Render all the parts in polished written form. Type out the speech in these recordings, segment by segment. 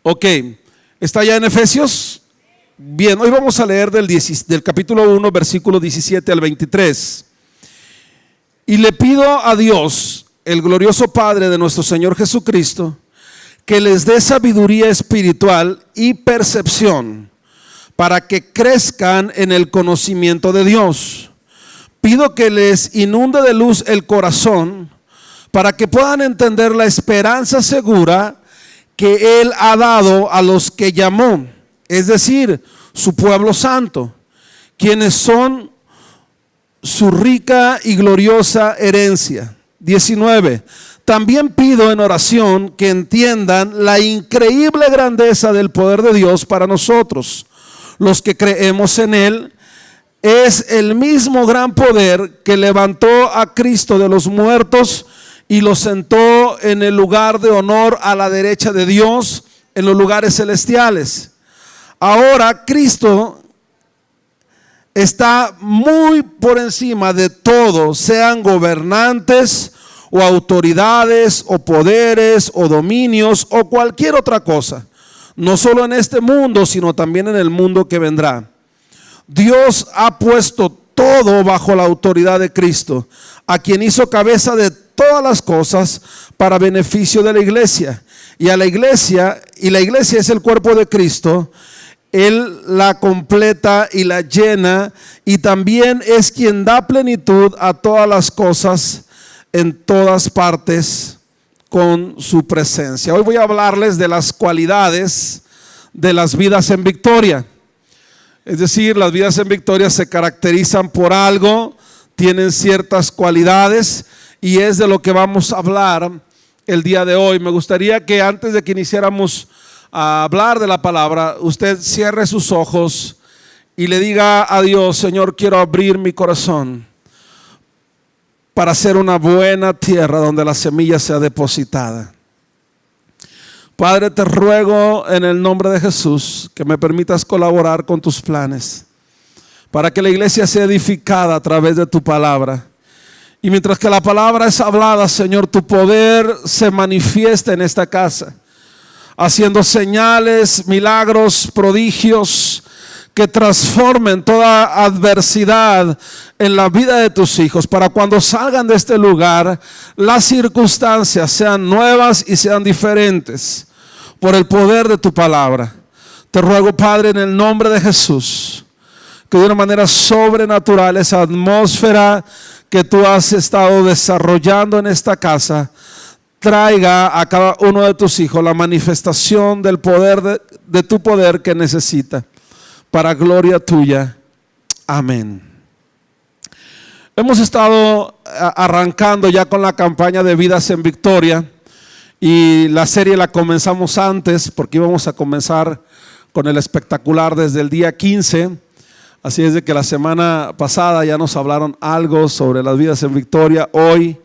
Ok, ¿está ya en Efesios? Bien, hoy vamos a leer del capítulo 1, versículo 17 al 23. Y le pido a Dios, el glorioso Padre de nuestro Señor Jesucristo, que les dé sabiduría espiritual y percepción para que crezcan en el conocimiento de Dios. Pido que les inunde de luz el corazón para que puedan entender la esperanza segura que Él ha dado a los que llamó, es decir, su pueblo santo, quienes son su rica y gloriosa herencia. 19. También pido en oración que entiendan la increíble grandeza del poder de Dios para nosotros, los que creemos en Él. Es el mismo gran poder que levantó a Cristo de los muertos y lo sentó en el lugar de honor a la derecha de Dios en los lugares celestiales. Ahora Cristo está muy por encima de todo, sean gobernantes o autoridades o poderes o dominios o cualquier otra cosa, no solo en este mundo, sino también en el mundo que vendrá. Dios ha puesto todo bajo la autoridad de Cristo, a quien hizo cabeza de todas las cosas para beneficio de la iglesia. Y la iglesia es el cuerpo de Cristo. Él la completa y la llena, y también es quien da plenitud a todas las cosas en todas partes con su presencia. Hoy voy a hablarles de las cualidades de las vidas en victoria. Es decir, las vidas en victoria se caracterizan por algo, tienen ciertas cualidades, y es de lo que vamos a hablar el día de hoy. Me gustaría que antes de que iniciáramos a hablar de la palabra, usted cierre sus ojos y le diga a Dios: Señor, quiero abrir mi corazón para ser una buena tierra donde la semilla sea depositada. Padre, te ruego en el nombre de Jesús que me permitas colaborar con tus planes para que la iglesia sea edificada a través de tu palabra. Y mientras que la palabra es hablada, Señor, tu poder se manifiesta en esta casa, haciendo señales, milagros, prodigios que transformen toda adversidad en la vida de tus hijos, para cuando salgan de este lugar, las circunstancias sean nuevas y sean diferentes por el poder de tu palabra. Te ruego, Padre, en el nombre de Jesús, que de una manera sobrenatural esa atmósfera que tú has estado desarrollando en esta casa traiga a cada uno de tus hijos la manifestación del poder de tu poder que necesita, para gloria tuya. Amén. Hemos estado arrancando ya con la campaña de Vidas en Victoria, y la serie la comenzamos antes porque íbamos a comenzar con el espectacular desde el día 15. Así es de que la semana pasada ya nos hablaron algo sobre las vidas en victoria. Hoy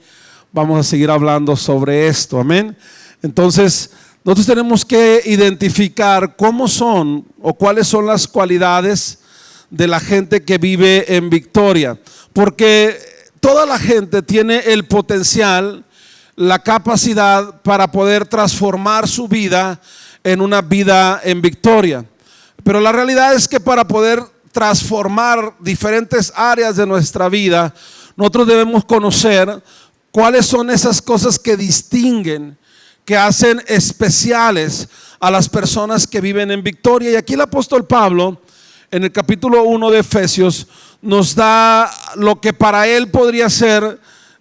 vamos a seguir hablando sobre esto, amén. Entonces, nosotros tenemos que identificar cómo son o cuáles son las cualidades de la gente que vive en victoria, porque toda la gente tiene el potencial, la capacidad para poder transformar su vida en una vida en victoria. Pero la realidad es que para poder transformar diferentes áreas de nuestra vida, nosotros debemos conocer cuáles son esas cosas que distinguen, que hacen especiales a las personas que viven en victoria. Y aquí el apóstol Pablo, en el capítulo 1 de Efesios, nos da lo que para él podría ser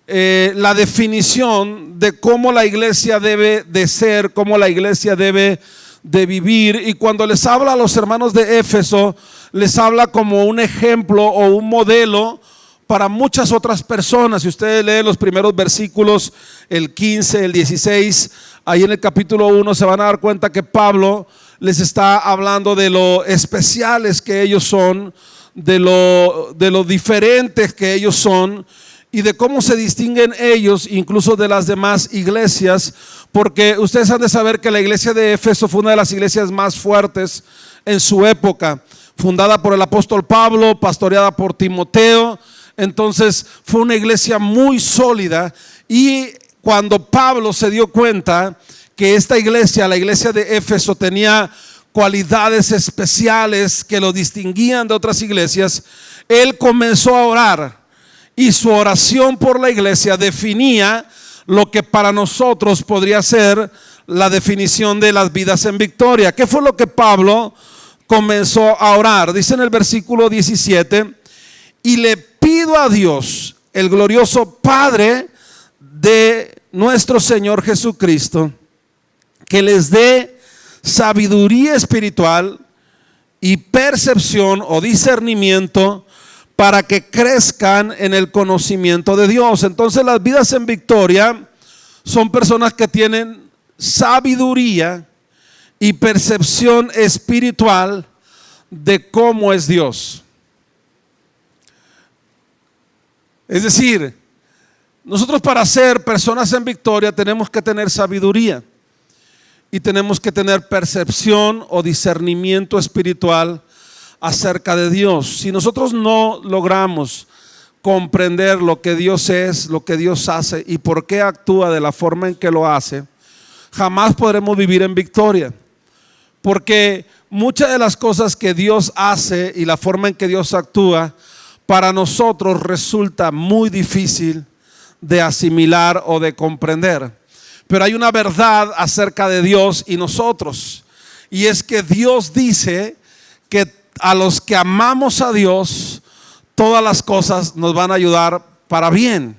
la definición de cómo la iglesia debe de ser, cómo la iglesia debe de vivir. Y cuando les habla a los hermanos de Éfeso, les habla como un ejemplo o un modelo para muchas otras personas. Si ustedes leen los primeros versículos, el 15, el 16, ahí en el capítulo 1 se van a dar cuenta que Pablo les está hablando de lo especiales que ellos son, de lo diferentes que ellos son, y de cómo se distinguen ellos incluso de las demás iglesias, porque ustedes han de saber que la iglesia de Éfeso fue una de las iglesias más fuertes en su época, fundada por el apóstol Pablo, pastoreada por Timoteo. Entonces fue una iglesia muy sólida, y cuando Pablo se dio cuenta que esta iglesia, la iglesia de Éfeso, tenía cualidades especiales que lo distinguían de otras iglesias, él comenzó a orar y su oración por la iglesia definía lo que para nosotros podría ser la definición de las vidas en victoria. ¿Qué fue lo que Pablo comenzó a orar? Dice en el versículo 17: y le pido a Dios, el glorioso Padre de nuestro Señor Jesucristo, que les dé sabiduría espiritual y percepción o discernimiento para que crezcan en el conocimiento de Dios. Entonces, las vidas en victoria son personas que tienen sabiduría y percepción espiritual de cómo es Dios. Es decir, nosotros para ser personas en victoria tenemos que tener sabiduría y tenemos que tener percepción o discernimiento espiritual acerca de Dios. Si nosotros no logramos comprender lo que Dios es, lo que Dios hace y por qué actúa de la forma en que lo hace, jamás podremos vivir en victoria. Porque muchas de las cosas que Dios hace y la forma en que Dios actúa, para nosotros resulta muy difícil de asimilar o de comprender. Pero hay una verdad acerca de Dios y nosotros, y es que Dios dice que a los que amamos a Dios, todas las cosas nos van a ayudar para bien,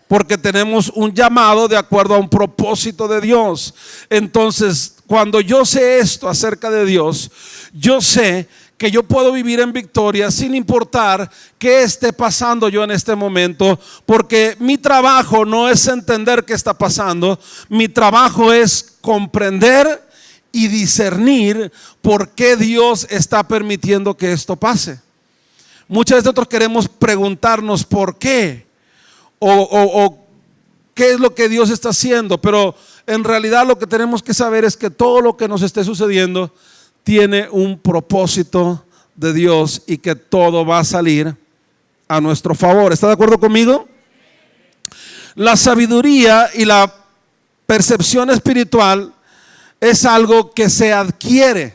porque tenemos un llamado de acuerdo a un propósito de Dios. Entonces, cuando yo sé esto acerca de Dios, yo sé que yo puedo vivir en victoria sin importar qué esté pasando yo en este momento, porque mi trabajo no es entender qué está pasando, mi trabajo es comprender y discernir por qué Dios está permitiendo que esto pase. Muchas veces nosotros queremos preguntarnos por qué o qué es lo que Dios está haciendo, pero en realidad lo que tenemos que saber es que todo lo que nos esté sucediendo tiene un propósito de Dios y que todo va a salir a nuestro favor. ¿Está de acuerdo conmigo? La sabiduría y la percepción espiritual es algo que se adquiere,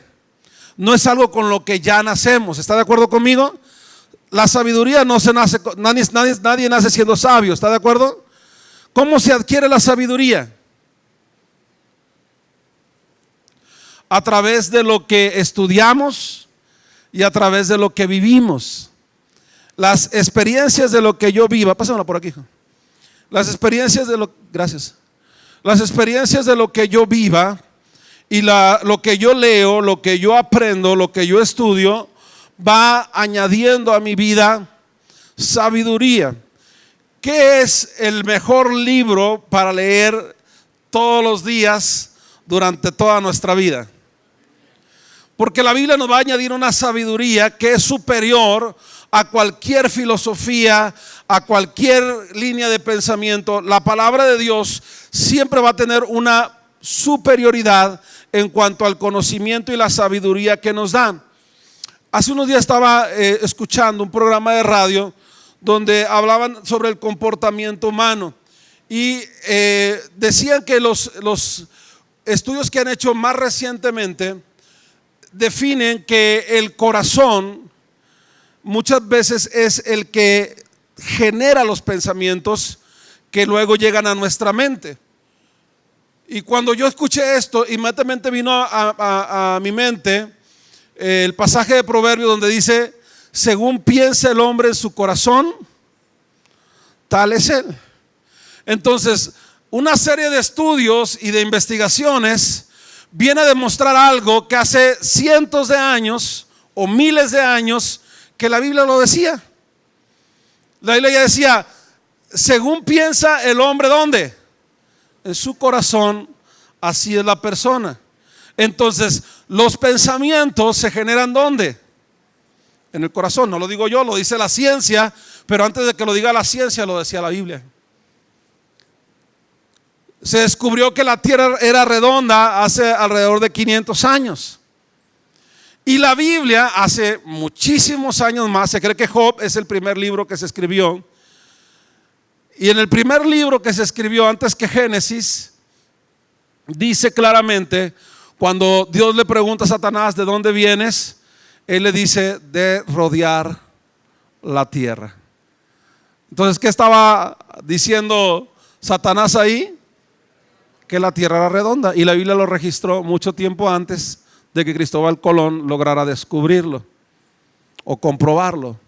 no es algo con lo que ya nacemos. ¿Está de acuerdo conmigo? La sabiduría no se nace, nadie nace siendo sabio. ¿Está de acuerdo? ¿Cómo se adquiere la sabiduría? A través de lo que estudiamos y a través de lo que vivimos. Las experiencias de lo que yo viva, pásamela por aquí, hijo. Las experiencias de lo, gracias. Las experiencias de lo que yo viva y lo que yo leo, lo que yo aprendo, lo que yo estudio, va añadiendo a mi vida sabiduría. ¿Qué es el mejor libro para leer todos los días durante toda nuestra vida? Porque la Biblia nos va a añadir una sabiduría que es superior a cualquier filosofía, a cualquier línea de pensamiento. La palabra de Dios siempre va a tener una superioridad en cuanto al conocimiento y la sabiduría que nos dan. Hace unos días estaba escuchando un programa de radio donde hablaban sobre el comportamiento humano y decían que los estudios que han hecho más recientemente definen que el corazón muchas veces es el que genera los pensamientos que luego llegan a nuestra mente. Y cuando yo escuché esto, inmediatamente vino a mi mente el pasaje de Proverbios donde dice: según piensa el hombre en su corazón, tal es él. Entonces, una serie de estudios y de investigaciones viene a demostrar algo que hace cientos de años o miles de años que la Biblia lo decía. La Biblia ya decía: según piensa el hombre, ¿dónde? En su corazón, así es la persona. Entonces, los pensamientos se generan ¿dónde? En el corazón. No lo digo yo, lo dice la ciencia, pero antes de que lo diga la ciencia, lo decía la Biblia. Se descubrió que la tierra era redonda hace alrededor de 500 años. Y la Biblia hace muchísimos años más, se cree que Job es el primer libro que se escribió. Y en el primer libro que se escribió antes que Génesis, dice claramente, cuando Dios le pregunta a Satanás, ¿de dónde vienes? Él le dice, de rodear la tierra. Entonces, ¿qué estaba diciendo Satanás ahí? Que la tierra era redonda, y la Biblia lo registró mucho tiempo antes de que Cristóbal Colón lograra descubrirlo o comprobarlo.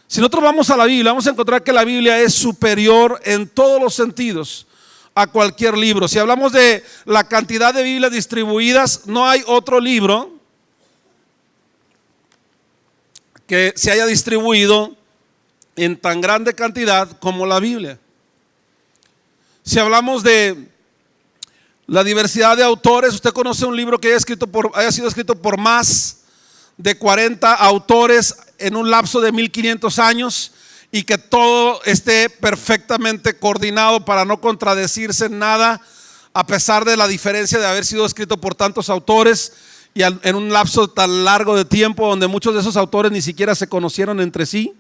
Si nosotros vamos a la Biblia, vamos a encontrar que la Biblia es superior en todos los sentidos a cualquier libro. Si hablamos de la cantidad de Biblias distribuidas, no hay otro libro que se haya distribuido en tan grande cantidad como la Biblia. Si hablamos de la diversidad de autores, usted conoce un libro que haya sido escrito por más de 40 autores en un lapso de 1500 años, y que todo esté perfectamente coordinado para no contradecirse en nada, a pesar de la diferencia de haber sido escrito por tantos autores y en un lapso tan largo de tiempo, donde muchos de esos autores ni siquiera se conocieron entre sí.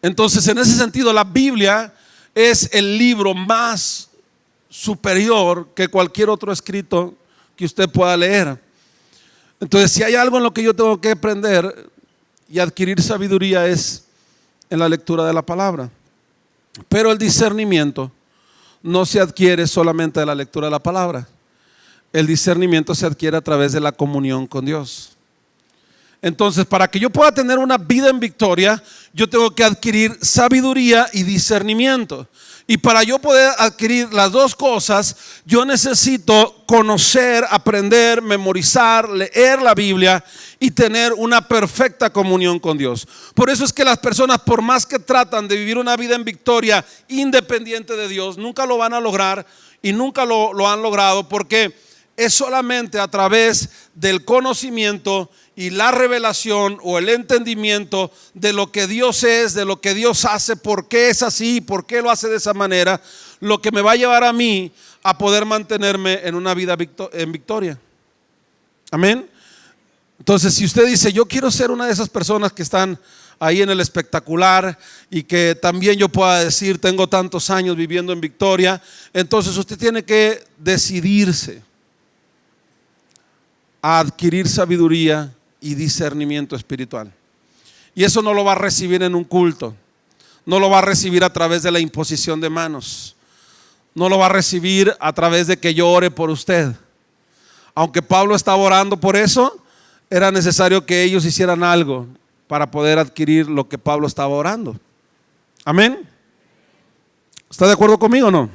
Entonces, en ese sentido, la Biblia es el libro más superior que cualquier otro escrito que usted pueda leer. Entonces, si hay algo en lo que yo tengo que aprender y adquirir sabiduría, es en la lectura de la palabra. Pero el discernimiento no se adquiere solamente de la lectura de la palabra. El discernimiento se adquiere a través de la comunión con Dios. Entonces, para que yo pueda tener una vida en victoria, yo tengo que adquirir sabiduría y discernimiento. Y para yo poder adquirir las dos cosas, yo necesito conocer, aprender, memorizar, leer la Biblia y tener una perfecta comunión con Dios. Por eso es que las personas, por más que tratan de vivir una vida en victoria independiente de Dios, nunca lo van a lograr y nunca lo han logrado, porque es solamente a través del conocimiento y la revelación o el entendimiento de lo que Dios es, de lo que Dios hace, por qué es así, por qué lo hace de esa manera, lo que me va a llevar a mí a poder mantenerme en una vida en victoria. Amén. Entonces, si usted dice, yo quiero ser una de esas personas que están ahí en el espectacular y que también yo pueda decir, tengo tantos años viviendo en victoria, entonces usted tiene que decidirse a adquirir sabiduría y discernimiento espiritual. Y eso no lo va a recibir en un culto, no lo va a recibir a través de la imposición de manos, no lo va a recibir a través de que yo ore por usted. Aunque Pablo estaba orando por eso, era necesario que ellos hicieran algo para poder adquirir lo que Pablo estaba orando. Amén. ¿Está de acuerdo conmigo o no?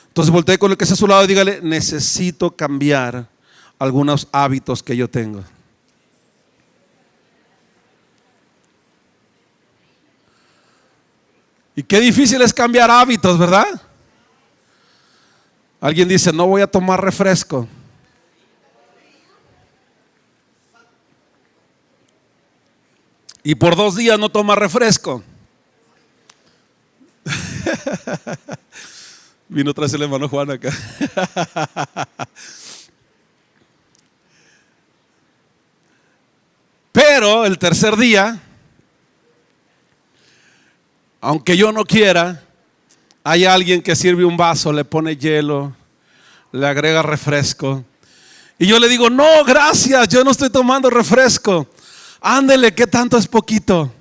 Entonces voltee con el que está a su lado y dígale, necesito cambiar algunos hábitos que yo tengo. Y qué difícil es cambiar hábitos, ¿verdad? Alguien dice, no voy a tomar refresco. Y por 2 días no toma refresco. Vino otra vez el hermano Juan acá. Pero el tercer día, aunque yo no quiera, hay alguien que sirve un vaso, le pone hielo, le agrega refresco. Y yo le digo, no, gracias, yo no estoy tomando refresco. Ándele, ¿qué tanto es poquito?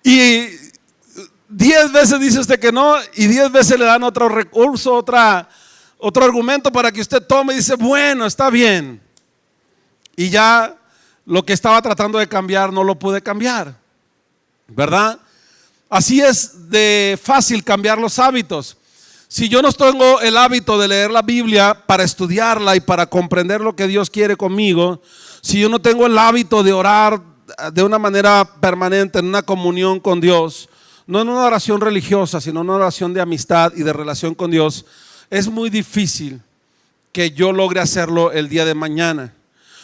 Y 10 veces dice usted que no, y 10 veces le dan otro recurso, otro argumento para que usted tome y dice, bueno, está bien. Y ya lo que estaba tratando de cambiar no lo pude cambiar, ¿verdad? Así es de fácil cambiar los hábitos. Si yo no tengo el hábito de leer la Biblia para estudiarla y para comprender lo que Dios quiere conmigo, si yo no tengo el hábito de orar de una manera permanente en una comunión con Dios, no en una oración religiosa, sino en una oración de amistad y de relación con Dios, es muy difícil que yo logre hacerlo el día de mañana.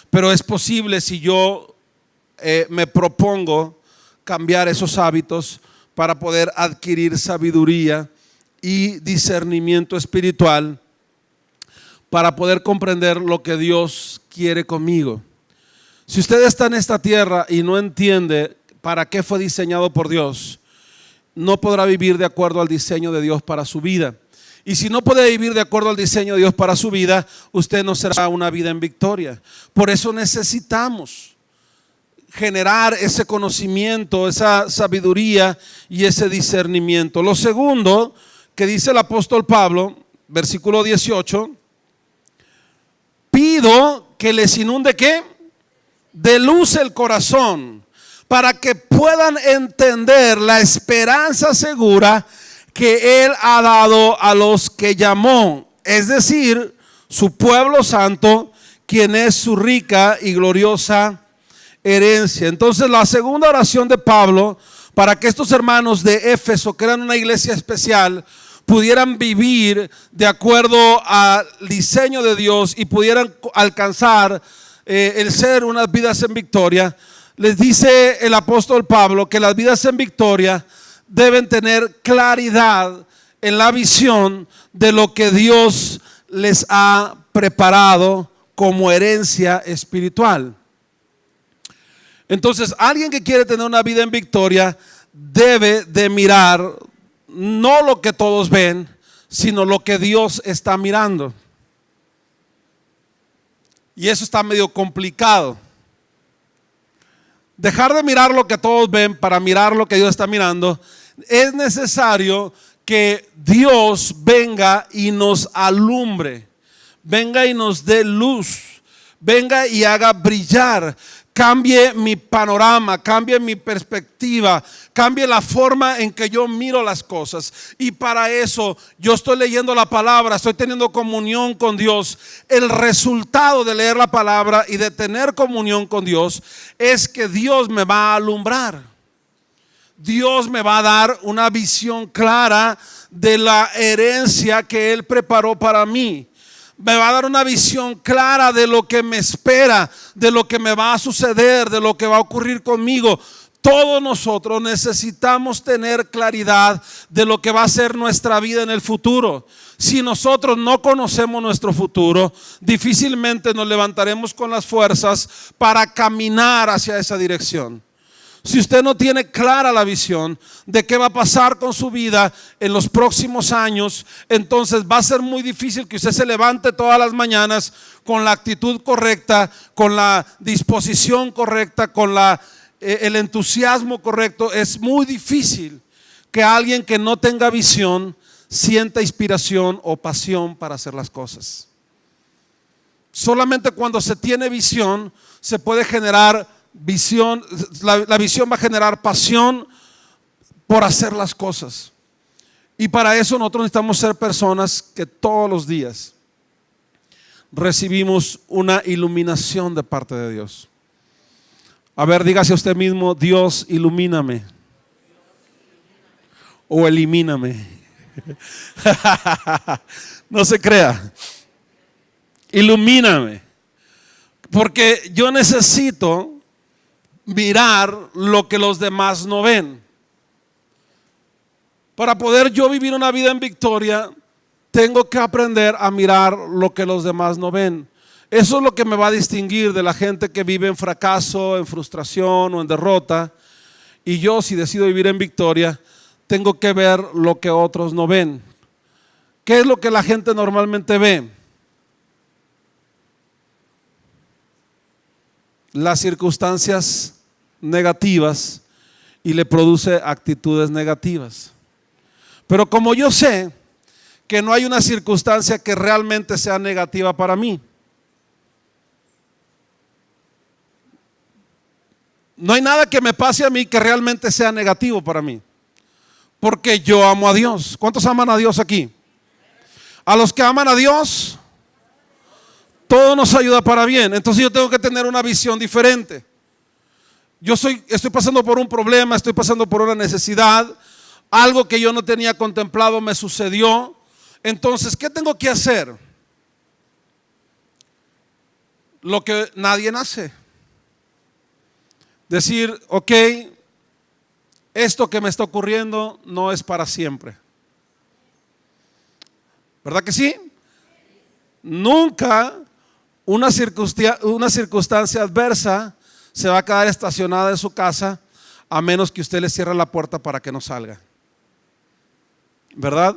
Pero es posible si yo me propongo cambiar esos hábitos para poder adquirir sabiduría y discernimiento espiritual para poder comprender lo que Dios quiere conmigo. Si usted está en esta tierra y no entiende para qué fue diseñado por Dios, no podrá vivir de acuerdo al diseño de Dios para su vida. Y si no puede vivir de acuerdo al diseño de Dios para su vida, usted no será una vida en victoria. Por eso necesitamos generar ese conocimiento, esa sabiduría y ese discernimiento. Lo segundo que dice el apóstol Pablo, versículo 18, pido que les inunde ¿qué? De luz el corazón, para que puedan entender la esperanza segura que Él ha dado a los que llamó, es decir, su pueblo santo, quien es su rica y gloriosa herencia. Entonces, la segunda oración de Pablo, para que estos hermanos de Éfeso, que eran una iglesia especial, pudieran vivir de acuerdo al diseño de Dios y pudieran alcanzar el ser unas vidas en victoria, les dice el apóstol Pablo que las vidas en victoria deben tener claridad en la visión de lo que Dios les ha preparado como herencia espiritual. Entonces, alguien que quiere tener una vida en victoria debe de mirar no lo que todos ven, sino lo que Dios está mirando. Y eso está medio complicado. Dejar de mirar lo que todos ven para mirar lo que Dios está mirando. Es necesario que Dios venga y nos alumbre, venga y nos dé luz, venga y haga brillar, cambie mi panorama, cambie mi perspectiva, cambie la forma en que yo miro las cosas. Y para eso yo estoy leyendo la palabra, estoy teniendo comunión con Dios. El resultado de leer la palabra y de tener comunión con Dios es que Dios me va a alumbrar. Dios me va a dar una visión clara de la herencia que Él preparó para mí. Me va a dar una visión clara de lo que me espera, de lo que me va a suceder, de lo que va a ocurrir conmigo. Todos nosotros necesitamos tener claridad de lo que va a ser nuestra vida en el futuro. Si nosotros no conocemos nuestro futuro, difícilmente nos levantaremos con las fuerzas para caminar hacia esa dirección. Si usted no tiene clara la visión de qué va a pasar con su vida en los próximos años, entonces va a ser muy difícil que usted se levante todas las mañanas con la actitud correcta, con la disposición correcta, con el entusiasmo correcto. Es muy difícil que alguien que no tenga visión sienta inspiración o pasión para hacer las cosas. Solamente cuando se tiene visión se puede generar visión. La visión va a generar pasión por hacer las cosas. Y para eso nosotros necesitamos ser personas que todos los días recibimos una iluminación de parte de Dios. A ver, dígase a usted mismo: Dios, ilumíname o elimíname. No se crea. Ilumíname, porque yo necesito mirar lo que los demás no ven. Para poder yo vivir una vida en victoria, tengo que aprender a mirar lo que los demás no ven. Eso es lo que me va a distinguir de la gente que vive en fracaso, en frustración o en derrota. Y yo, si decido vivir en victoria, tengo que ver lo que otros no ven. ¿Qué es lo que la gente normalmente ve? Las circunstancias negativas y le produce actitudes negativas. Pero como yo sé que no hay una circunstancia que realmente sea negativa para mí, no hay nada que me pase a mí que realmente sea negativo para mí, porque yo amo a Dios. ¿Cuántos aman a Dios aquí? A los que aman a Dios, todo nos ayuda para bien. Entonces yo tengo que tener una visión diferente. Estoy pasando por un problema, estoy pasando por una necesidad, algo que yo no tenía contemplado me sucedió. Entonces, ¿qué tengo que hacer? Lo que nadie hace. Decir: ok, esto que me está ocurriendo no es para siempre. ¿Verdad que sí? Nunca una circunstancia adversa se va a quedar estacionada en su casa, a menos que usted le cierre la puerta para que no salga. ¿verdad?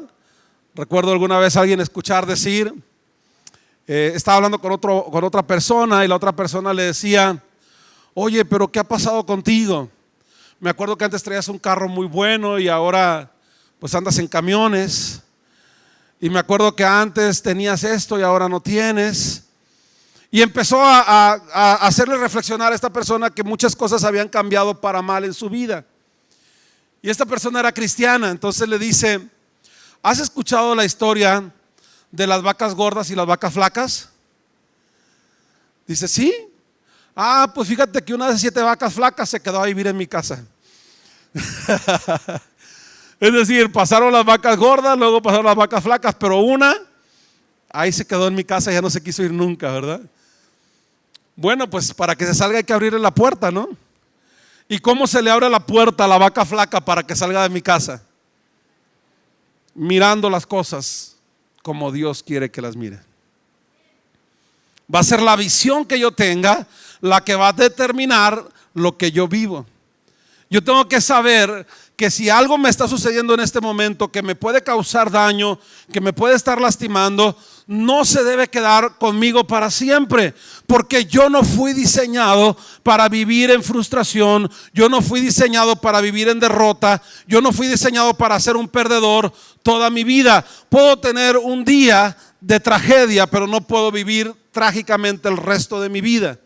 Recuerdo alguna vez a alguien escuchar decir, estaba hablando con otra persona y la otra persona le decía, oye, pero ¿qué ha pasado contigo? Me acuerdo que antes traías un carro muy bueno y ahora pues andas en camiones. Y me acuerdo que antes tenías esto y ahora no tienes. Y empezó a hacerle reflexionar a esta persona que muchas cosas habían cambiado para mal en su vida. Y esta persona era cristiana, entonces le dice, ¿has escuchado la historia de las vacas gordas y las vacas flacas? Dice, sí. Ah, pues fíjate que una de 7 vacas flacas se quedó a vivir en mi casa. Es decir, pasaron las vacas gordas, luego pasaron las vacas flacas, pero una ahí se quedó en mi casa y ya no se quiso ir nunca, ¿verdad? Bueno, pues para que se salga hay que abrirle la puerta, ¿no? ¿Y cómo se le abre la puerta a la vaca flaca para que salga de mi casa? Mirando las cosas como Dios quiere que las mire. Va a ser la visión que yo tenga la que va a determinar lo que yo vivo. Yo tengo que saber que si algo me está sucediendo en este momento que me puede causar daño, que me puede estar lastimando, no se debe quedar conmigo para siempre, porque yo no fui diseñado para vivir en frustración, yo no fui diseñado para vivir en derrota, yo no fui diseñado para ser un perdedor toda mi vida. Puedo tener un día de tragedia, pero no puedo vivir trágicamente el resto de mi vida.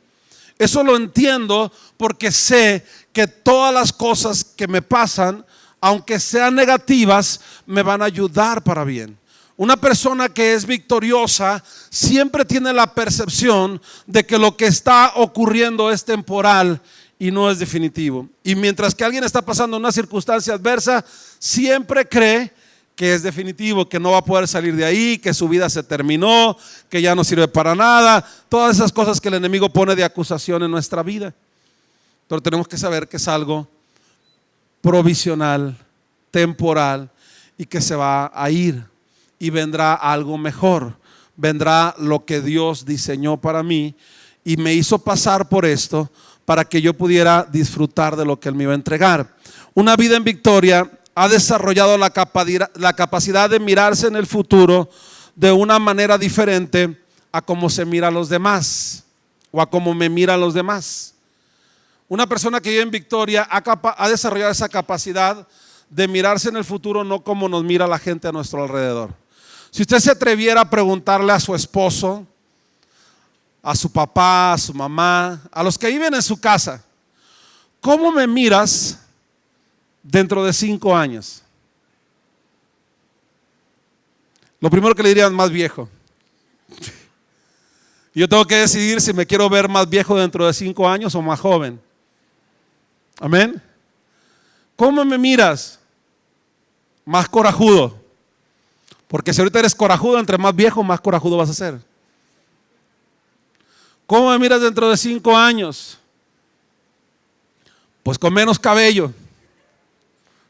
Eso lo entiendo porque sé que todas las cosas que me pasan, aunque sean negativas, me van a ayudar para bien. Una persona que es victoriosa siempre tiene la percepción de que lo que está ocurriendo es temporal y no es definitivo. Y mientras que alguien está pasando una circunstancia adversa, siempre cree que es definitivo, que no va a poder salir de ahí, que su vida se terminó, que ya no sirve para nada. Todas esas cosas que el enemigo pone de acusación en nuestra vida. Pero tenemos que saber que es algo provisional, temporal y que se va a ir y vendrá algo mejor. Vendrá lo que Dios diseñó para mí y me hizo pasar por esto para que yo pudiera disfrutar de lo que Él me iba a entregar. Una vida en victoria ha desarrollado la capacidad de mirarse en el futuro de una manera diferente a cómo se mira a los demás o a cómo me mira a los demás. Una persona que vive en victoria ha desarrollado esa capacidad de mirarse en el futuro no como nos mira la gente a nuestro alrededor. Si usted se atreviera a preguntarle a su esposo, a su papá, a su mamá, a los que viven en su casa, ¿cómo me miras dentro de 5 años? Lo primero que le dirían, más viejo. Yo tengo que decidir si me quiero ver más viejo dentro de 5 años o más joven. Amén. ¿Cómo me miras? Más corajudo. Porque si ahorita eres corajudo, entre más viejo, más corajudo vas a ser. ¿Cómo me miras dentro de 5 años? Pues con menos cabello,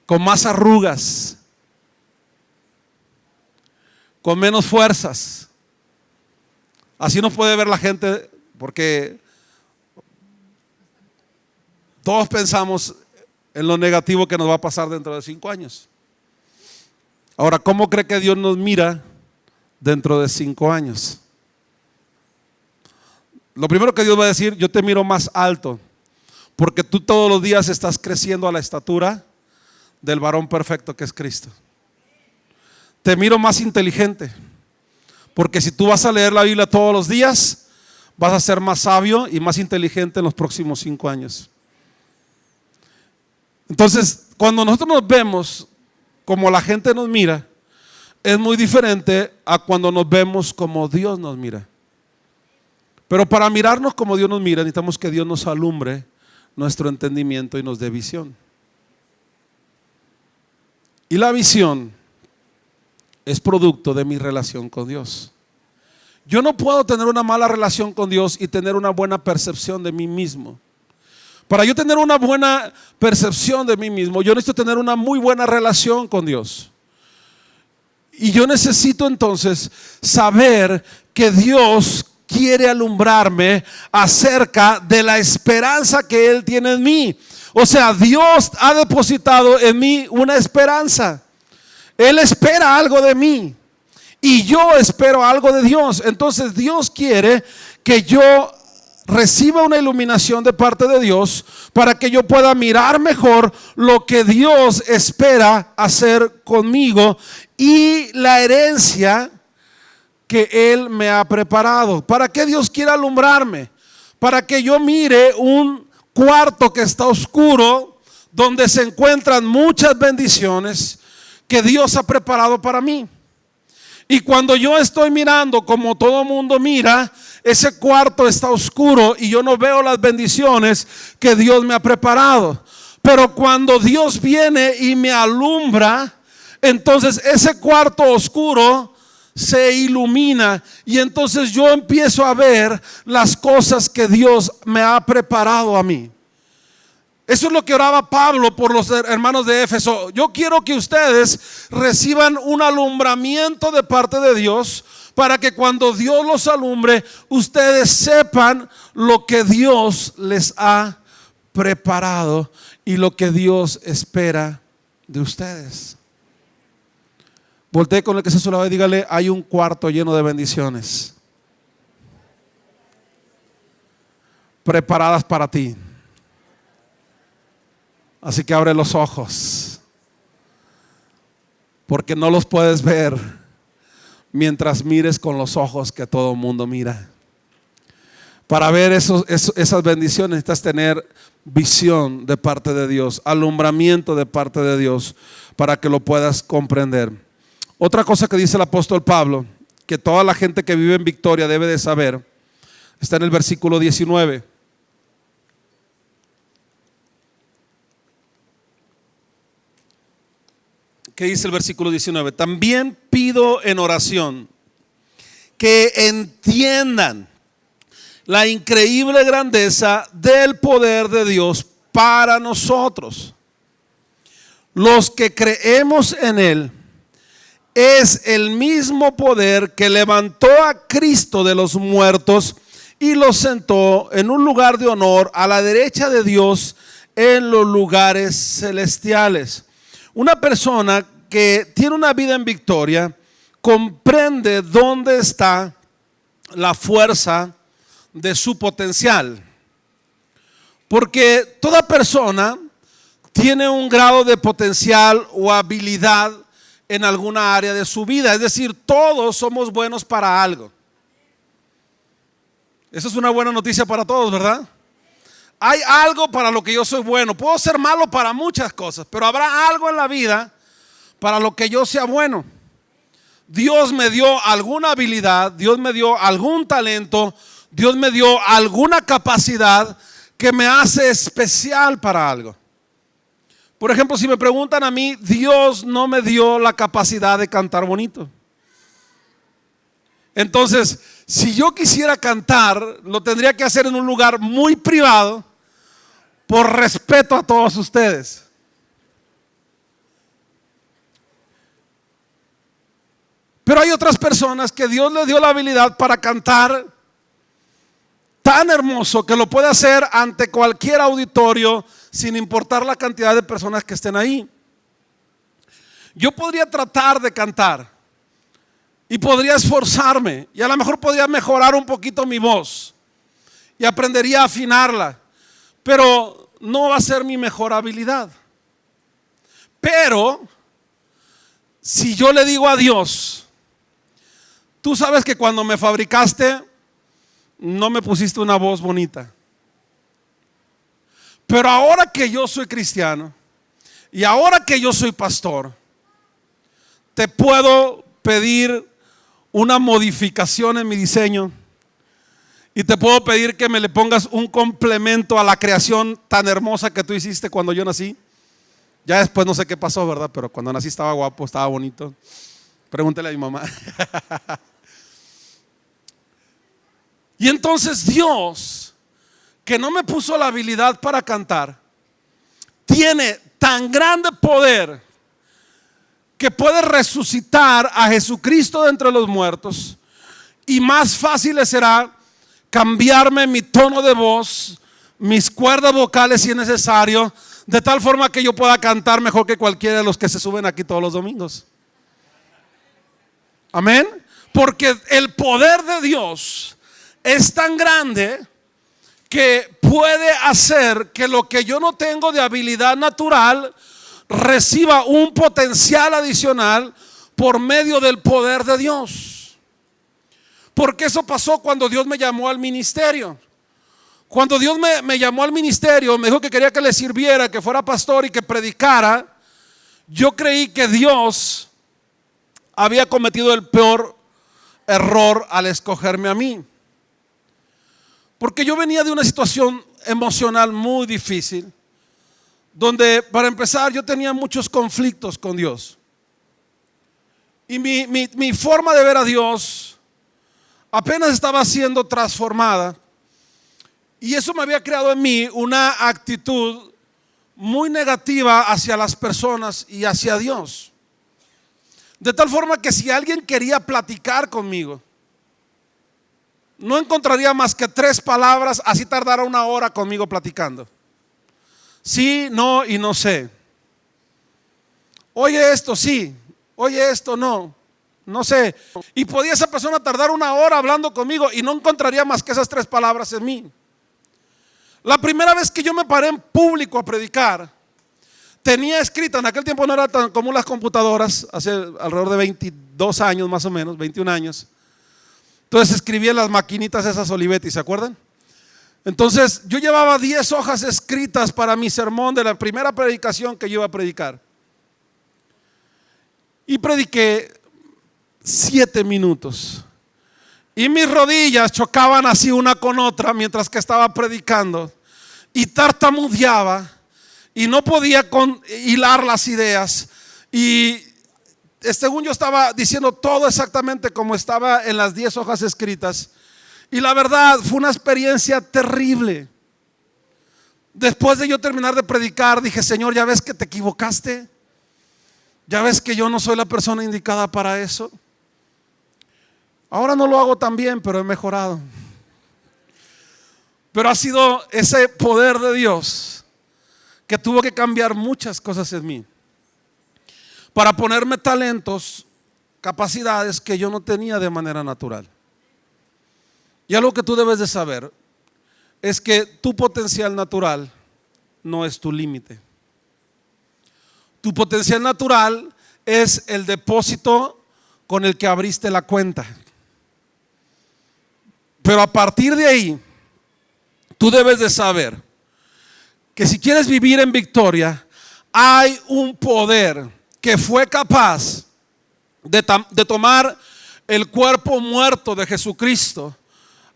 con más arrugas, con menos fuerzas. Así nos puede ver la gente, porque todos pensamos en lo negativo que nos va a pasar dentro de 5 años. Ahora, ¿cómo cree que Dios nos mira dentro de 5 años? Lo primero que Dios va a decir, yo te miro más alto, porque tú todos los días estás creciendo a la estatura del varón perfecto que es Cristo. Te miro más inteligente, porque si tú vas a leer la Biblia todos los días, vas a ser más sabio y más inteligente en los próximos 5 años. Entonces, cuando nosotros nos vemos como la gente nos mira, es muy diferente a cuando nos vemos como Dios nos mira. Pero para mirarnos como Dios nos mira, necesitamos que Dios nos alumbre nuestro entendimiento y nos dé visión. Y la visión es producto de mi relación con Dios. Yo no puedo tener una mala relación con Dios y tener una buena percepción de mí mismo. Para yo tener una buena percepción de mí mismo, yo necesito tener una muy buena relación con Dios. Y yo necesito entonces saber que Dios quiere alumbrarme acerca de la esperanza que Él tiene en mí. O sea, Dios ha depositado en mí una esperanza. Él espera algo de mí y yo espero algo de Dios. Entonces Dios quiere que yo reciba una iluminación de parte de Dios para que yo pueda mirar mejor lo que Dios espera hacer conmigo y la herencia que Él me ha preparado. ¿Para qué Dios quiere alumbrarme? Para que yo mire un cuarto que está oscuro, donde se encuentran muchas bendiciones que Dios ha preparado para mí. Y cuando yo estoy mirando como todo mundo mira, ese cuarto está oscuro y yo no veo las bendiciones que Dios me ha preparado. Pero cuando Dios viene y me alumbra, entonces ese cuarto oscuro se ilumina y entonces yo empiezo a ver las cosas que Dios me ha preparado a mí. Eso es lo que oraba Pablo por los hermanos de Éfeso. Yo quiero que ustedes reciban un alumbramiento de parte de Dios para que cuando Dios los alumbre, ustedes sepan lo que Dios les ha preparado y lo que Dios espera de ustedes. Voltee con el que se su lado y dígale: hay un cuarto lleno de bendiciones preparadas para ti. Así que abre los ojos, porque no los puedes ver mientras mires con los ojos que todo el mundo mira. Para ver esas bendiciones necesitas tener visión de parte de Dios, alumbramiento de parte de Dios, para que lo puedas comprender. Otra cosa que dice el apóstol Pablo, que toda la gente que vive en Victoria debe de saber, está en el versículo 19. ¿Qué dice el versículo 19? También pido en oración que entiendan la increíble grandeza del poder de Dios para nosotros, los que creemos en Él. Es el mismo poder que levantó a Cristo de los muertos y lo sentó en un lugar de honor a la derecha de Dios en los lugares celestiales. Una persona que tiene una vida en victoria comprende dónde está la fuerza de su potencial. Porque toda persona tiene un grado de potencial o habilidad en alguna área de su vida. Es decir, todos somos buenos para algo. Eso es una buena noticia para todos, ¿verdad? Hay algo para lo que yo soy bueno. Puedo ser malo para muchas cosas, pero habrá algo en la vida para lo que yo sea bueno. Dios me dio alguna habilidad, Dios me dio algún talento, Dios me dio alguna capacidad que me hace especial para algo. Por ejemplo, si me preguntan a mí, Dios no me dio la capacidad de cantar bonito. Entonces, si yo quisiera cantar, lo tendría que hacer en un lugar muy privado, por respeto a todos ustedes. Pero hay otras personas que Dios les dio la habilidad para cantar tan hermoso que lo puede hacer ante cualquier auditorio sin importar la cantidad de personas que estén ahí. Yo podría tratar de cantar y podría esforzarme y a lo mejor podría mejorar un poquito mi voz y aprendería a afinarla, pero no va a ser mi mejor habilidad. Pero si yo le digo a Dios: tú sabes que cuando me fabricaste no me pusiste una voz bonita, pero ahora que yo soy cristiano y ahora que yo soy pastor, te puedo pedir una modificación en mi diseño y te puedo pedir que me le pongas un complemento a la creación tan hermosa que tú hiciste cuando yo nací. Ya después no sé qué pasó, ¿verdad? Pero cuando nací estaba guapo, estaba bonito. Pregúntale a mi mamá. Y entonces Dios, que no me puso la habilidad para cantar, tiene tan grande poder que puede resucitar a Jesucristo de entre los muertos, y más fácil le será cambiarme mi tono de voz, mis cuerdas vocales si es necesario, de tal forma que yo pueda cantar mejor que cualquiera de los que se suben aquí todos los domingos. Amén. Porque el poder de Dios es tan grande que puede hacer que lo que yo no tengo de habilidad natural reciba un potencial adicional por medio del poder de Dios. Porque eso pasó cuando Dios me llamó al ministerio. Cuando Dios me llamó al ministerio, me dijo que quería que le sirviera, que fuera pastor y que predicara. Yo creí que Dios había cometido el peor error al escogerme a mí. Porque yo venía de una situación emocional muy difícil, donde para empezar yo tenía muchos conflictos con Dios. Y mi forma de ver a Dios apenas estaba siendo transformada. Y eso me había creado en mí una actitud muy negativa hacia las personas y hacia Dios. De tal forma que si alguien quería platicar conmigo, no encontraría más que 3 palabras, así tardara 1 hora conmigo platicando. Sí, no y no sé. Oye esto, sí. Oye esto, no. No sé. Y podía esa persona tardar 1 hora hablando conmigo y no encontraría más que esas 3 palabras en mí. La primera vez que yo me paré en público a predicar, tenía escrita, en aquel tiempo no era tan común las computadoras, hace alrededor de 22 años más o menos, 21 años. Entonces escribía en las maquinitas esas Olivetti, ¿se acuerdan? Entonces yo llevaba 10 hojas escritas para mi sermón de la primera predicación que yo iba a predicar. Y prediqué 7 minutos. Y mis rodillas chocaban así una con otra mientras que estaba predicando. Y tartamudeaba. Y no podía hilar las ideas. Y según yo estaba diciendo todo exactamente como estaba en las 10 hojas escritas. Y la verdad fue una experiencia terrible. Después de yo terminar de predicar, dije: Señor, ya ves que te equivocaste. Ya ves que yo no soy la persona indicada para eso. Ahora no lo hago tan bien, pero he mejorado. Pero ha sido ese poder de Dios que tuvo que cambiar muchas cosas en mí para ponerme talentos, capacidades que yo no tenía de manera natural. Y algo que tú debes de saber es que tu potencial natural no es tu límite. Tu potencial natural es el depósito con el que abriste la cuenta. Pero a partir de ahí, tú debes de saber que si quieres vivir en victoria, hay un poder que fue capaz de tomar el cuerpo muerto de Jesucristo,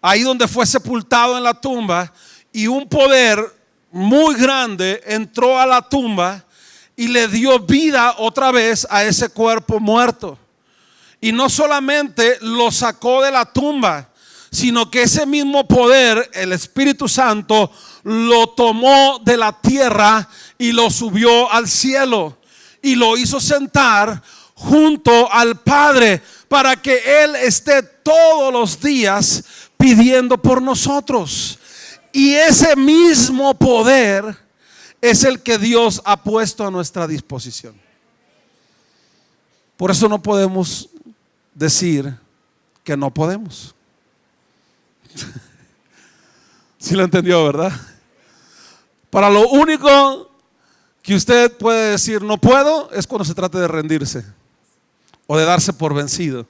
ahí donde fue sepultado en la tumba, y un poder muy grande entró a la tumba y le dio vida otra vez a ese cuerpo muerto. Y no solamente lo sacó de la tumba, sino que ese mismo poder, el Espíritu Santo, lo tomó de la tierra y lo subió al cielo y lo hizo sentar junto al Padre para que Él esté todos los días pidiendo por nosotros. Y ese mismo poder es el que Dios ha puesto a nuestra disposición. Por eso no podemos decir que no podemos. ¿Sí lo entendió, verdad? Para lo único que usted puede decir no puedo es cuando se trate de rendirse o de darse por vencido.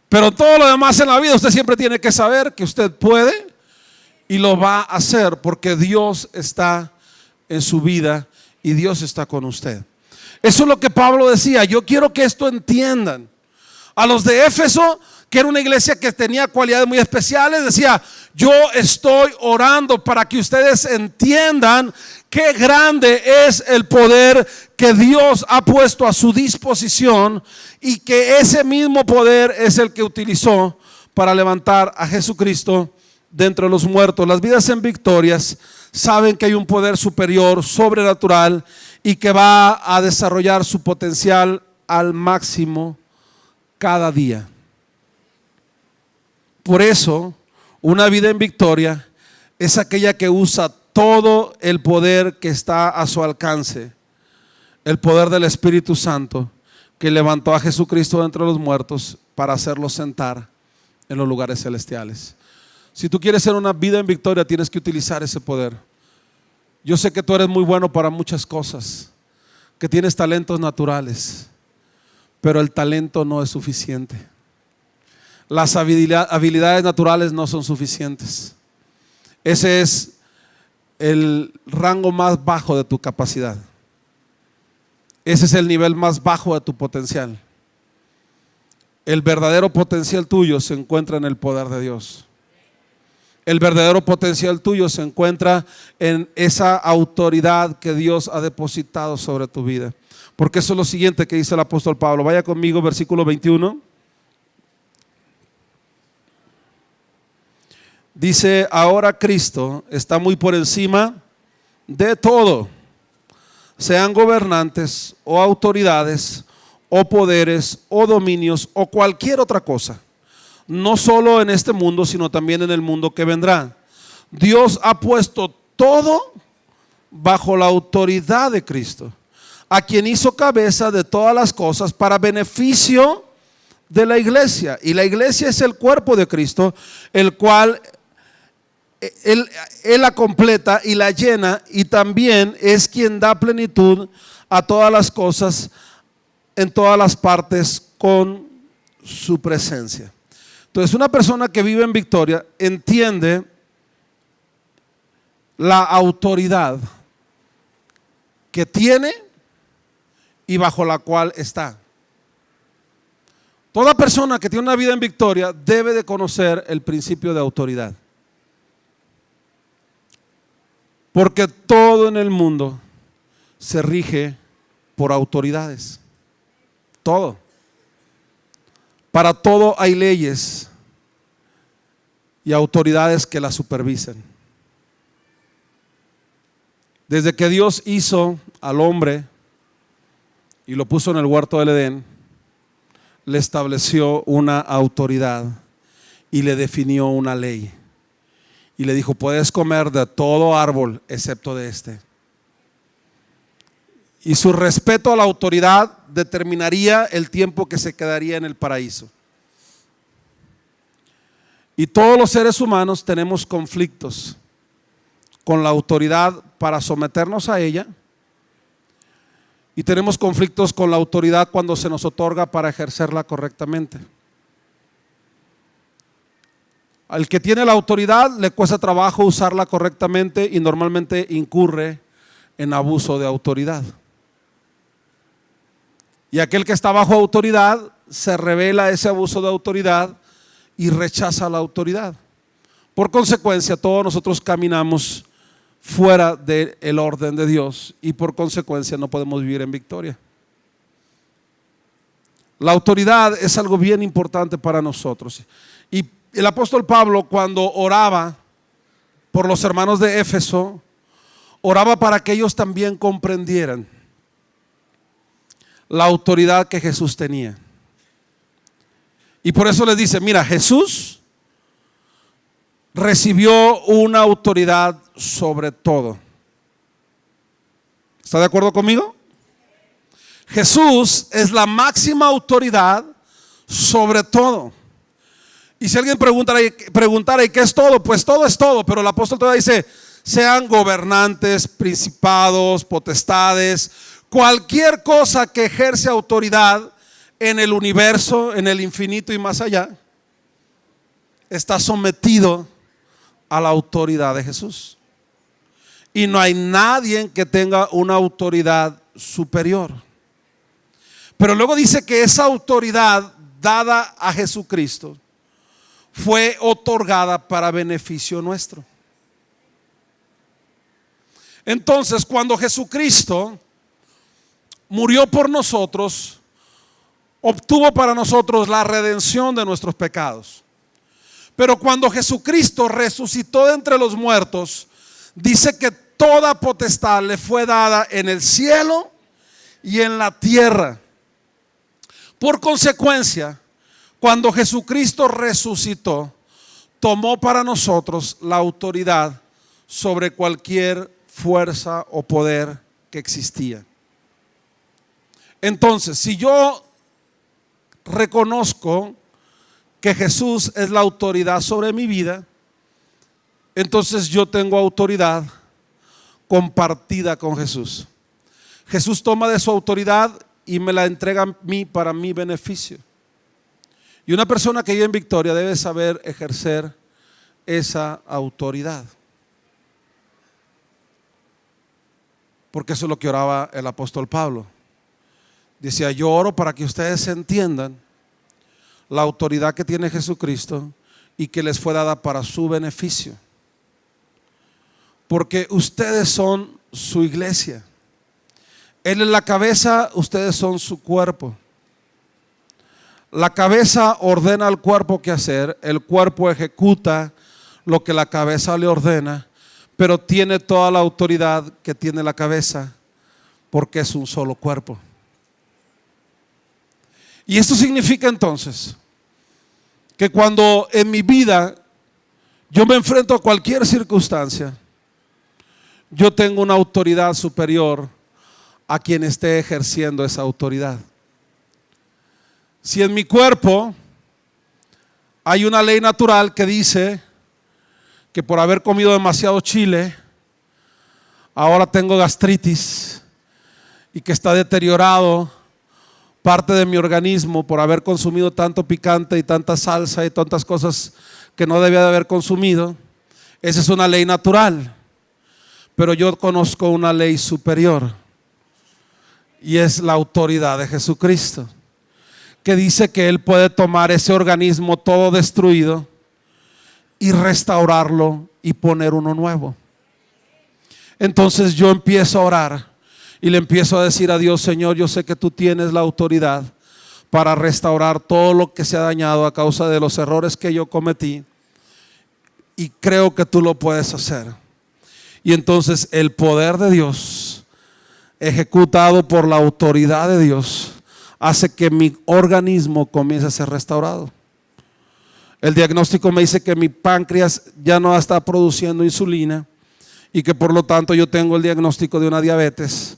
Pero todo lo demás en la vida usted siempre tiene que saber que usted puede y lo va a hacer porque Dios está en su vida y Dios está con usted. Eso es lo que Pablo decía. Yo quiero que esto entiendan. A los de Éfeso, que era una iglesia que tenía cualidades muy especiales, decía: yo estoy orando para que ustedes entiendan qué grande es el poder que Dios ha puesto a su disposición y que ese mismo poder es el que utilizó para levantar a Jesucristo de entre los muertos. Las vidas en victorias saben que hay un poder superior, sobrenatural, y que va a desarrollar su potencial al máximo cada día. Por eso, una vida en victoria es aquella que usa todo el poder que está a su alcance, el poder del Espíritu Santo que levantó a Jesucristo de entre los muertos para hacerlos sentar en los lugares celestiales. Si tú quieres ser una vida en victoria, tienes que utilizar ese poder. Yo sé que tú eres muy bueno para muchas cosas, que tienes talentos naturales, pero el talento no es suficiente. Las habilidades naturales no son suficientes. Ese es el rango más bajo de tu capacidad. Ese es el nivel más bajo de tu potencial. El verdadero potencial tuyo se encuentra en el poder de Dios. El verdadero potencial tuyo se encuentra en esa autoridad que Dios ha depositado sobre tu vida. Porque eso es lo siguiente que dice el apóstol Pablo. Vaya conmigo, versículo 21. Dice: ahora Cristo está muy por encima de todo, sean gobernantes o autoridades o poderes o dominios o cualquier otra cosa, no solo en este mundo, sino también en el mundo que vendrá. Dios ha puesto todo bajo la autoridad de Cristo, a quien hizo cabeza de todas las cosas para beneficio de la iglesia. Y la iglesia es el cuerpo de Cristo, el cual Él la completa y la llena, y también es quien da plenitud a todas las cosas en todas las partes con su presencia. Entonces, una persona que vive en victoria entiende la autoridad que tiene y bajo la cual está. Toda persona que tiene una vida en victoria debe de conocer el principio de autoridad. Porque todo en el mundo se rige por autoridades. Todo. Para todo hay leyes y autoridades que la supervisan. Desde que Dios hizo al hombre y lo puso en el huerto del Edén, le estableció una autoridad y le definió una ley. Y le dijo: puedes comer de todo árbol excepto de este. Y su respeto a la autoridad determinaría el tiempo que se quedaría en el paraíso. Y todos los seres humanos tenemos conflictos con la autoridad para someternos a ella, y tenemos conflictos con la autoridad cuando se nos otorga para ejercerla correctamente. Al que tiene la autoridad le cuesta trabajo usarla correctamente y normalmente incurre en abuso de autoridad. Y aquel que está bajo autoridad se revela ese abuso de autoridad y rechaza la autoridad. Por consecuencia, todos nosotros caminamos fuera del orden de Dios y por consecuencia no podemos vivir en victoria. La autoridad es algo bien importante para nosotros. Y el apóstol Pablo, cuando oraba por los hermanos de Éfeso, oraba para que ellos también comprendieran la autoridad que Jesús tenía. Y por eso les dice: mira, Jesús recibió una autoridad sobre todo. ¿Está de acuerdo conmigo? Jesús es la máxima autoridad sobre todo. Y si alguien preguntara ¿y qué es todo? Pues todo es todo, pero el apóstol todavía dice: sean gobernantes, principados, potestades, cualquier cosa que ejerce autoridad en el universo, en el infinito y más allá, está sometido a la autoridad de Jesús. Y no hay nadie que tenga una autoridad superior. Pero luego dice que esa autoridad dada a Jesucristo fue otorgada para beneficio nuestro. Entonces, cuando Jesucristo murió por nosotros, obtuvo para nosotros la redención de nuestros pecados. Pero cuando Jesucristo resucitó de entre los muertos, dice que toda potestad le fue dada en el cielo y en la tierra. Por consecuencia, cuando Jesucristo resucitó, tomó para nosotros la autoridad sobre cualquier fuerza o poder que existía. Entonces, si yo reconozco que Jesús es la autoridad sobre mi vida, entonces yo tengo autoridad compartida con Jesús. Jesús toma de su autoridad y me la entrega a mí para mi beneficio. Y una persona que vive en victoria debe saber ejercer esa autoridad. Porque eso es lo que oraba el apóstol Pablo. Decía, yo oro para que ustedes entiendan la autoridad que tiene Jesucristo y que les fue dada para su beneficio. Porque ustedes son su iglesia. Él es la cabeza, ustedes son su cuerpo. La cabeza ordena al cuerpo qué hacer, el cuerpo ejecuta lo que la cabeza le ordena, pero tiene toda la autoridad que tiene la cabeza porque es un solo cuerpo. Y esto significa entonces que cuando en mi vida yo me enfrento a cualquier circunstancia, yo tengo una autoridad superior a quien esté ejerciendo esa autoridad. Si en mi cuerpo hay una ley natural que dice que por haber comido demasiado chile, ahora tengo gastritis y que está deteriorado parte de mi organismo por haber consumido tanto picante y tanta salsa y tantas cosas que no debía de haber consumido, esa es una ley natural. Pero yo conozco una ley superior y es la autoridad de Jesucristo, que dice que Él puede tomar ese organismo todo destruido y restaurarlo y poner uno nuevo. Entonces yo empiezo a orar y le empiezo a decir a Dios, Señor, yo sé que tú tienes la autoridad para restaurar todo lo que se ha dañado a causa de los errores que yo cometí, y creo que tú lo puedes hacer. Y entonces el poder de Dios, ejecutado por la autoridad de Dios, hace que mi organismo comience a ser restaurado. El diagnóstico me dice que mi páncreas ya no está produciendo insulina y que por lo tanto yo tengo el diagnóstico de una diabetes,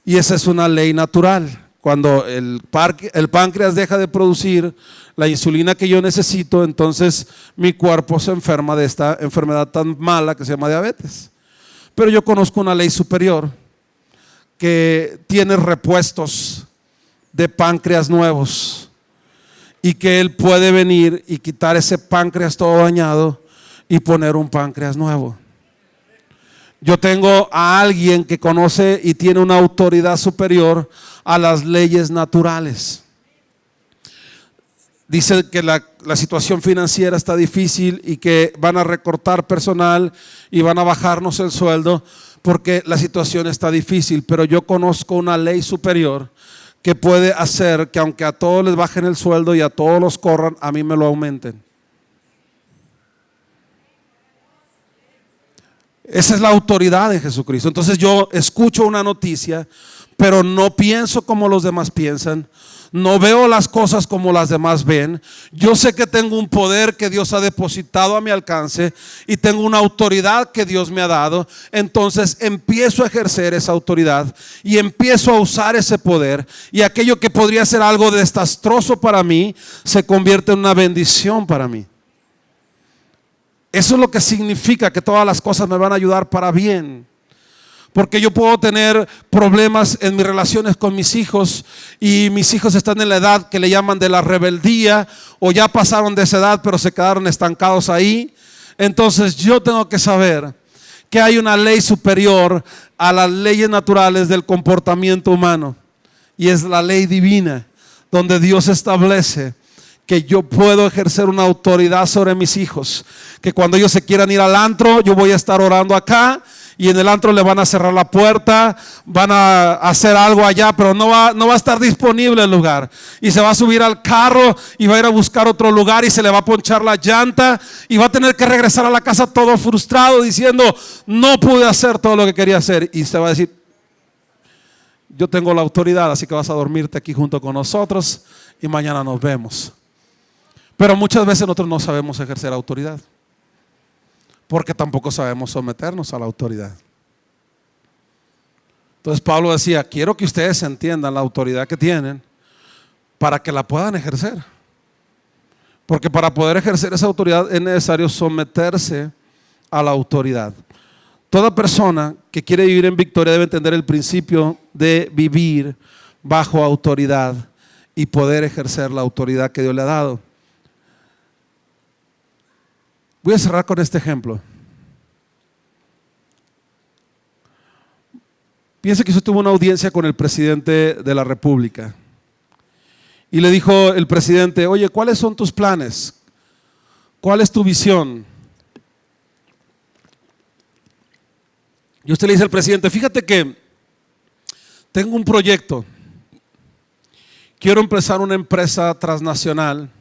y esa es una ley natural. Cuando el páncreas deja de producir la insulina que yo necesito, entonces mi cuerpo se enferma de esta enfermedad tan mala que se llama diabetes. Pero yo conozco una ley superior que tiene repuestos de páncreas nuevos y que Él puede venir y quitar ese páncreas todo dañado y poner un páncreas nuevo. Yo tengo a alguien que conoce y tiene una autoridad superior a las leyes naturales. Dice que la situación financiera está difícil y que van a recortar personal y van a bajarnos el sueldo porque la situación está difícil, pero yo conozco una ley superior que puede hacer que aunque a todos les bajen el sueldo y a todos los corran, a mí me lo aumenten. Esa es la autoridad de Jesucristo. Entonces yo escucho una noticia, pero no pienso como los demás piensan, no veo las cosas como las demás ven. Yo sé que tengo un poder que Dios ha depositado a mi alcance y tengo una autoridad que Dios me ha dado. Entonces empiezo a ejercer esa autoridad y empiezo a usar ese poder, y aquello que podría ser algo desastroso para mí se convierte en una bendición para mí. Eso es lo que significa que todas las cosas me van a ayudar para bien. Porque yo puedo tener problemas en mis relaciones con mis hijos, y mis hijos están en la edad que le llaman de la rebeldía, o ya pasaron de esa edad pero se quedaron estancados ahí. Entonces yo tengo que saber que hay una ley superior a las leyes naturales del comportamiento humano, y es la ley divina, donde Dios establece que yo puedo ejercer una autoridad sobre mis hijos, que cuando ellos se quieran ir al antro, yo voy a estar orando acá, y en el antro le van a cerrar la puerta, van a hacer algo allá, pero no va a estar disponible el lugar, y se va a subir al carro y va a ir a buscar otro lugar y se le va a ponchar la llanta y va a tener que regresar a la casa todo frustrado diciendo, no pude hacer todo lo que quería hacer, y se va a decir, yo tengo la autoridad, así que vas a dormirte aquí junto con nosotros y mañana nos vemos. Pero muchas veces nosotros no sabemos ejercer autoridad, porque tampoco sabemos someternos a la autoridad. Entonces Pablo decía, quiero que ustedes entiendan la autoridad que tienen para que la puedan ejercer. Porque para poder ejercer esa autoridad es necesario someterse a la autoridad. Toda persona que quiere vivir en victoria debe entender el principio de vivir bajo autoridad y poder ejercer la autoridad que Dios le ha dado. Voy a cerrar con este ejemplo. Piensa que usted tuvo una audiencia con el presidente de la República y le dijo el presidente: oye, ¿cuáles son tus planes? ¿Cuál es tu visión? Y usted le dice al presidente: fíjate que tengo un proyecto, quiero empezar una empresa transnacional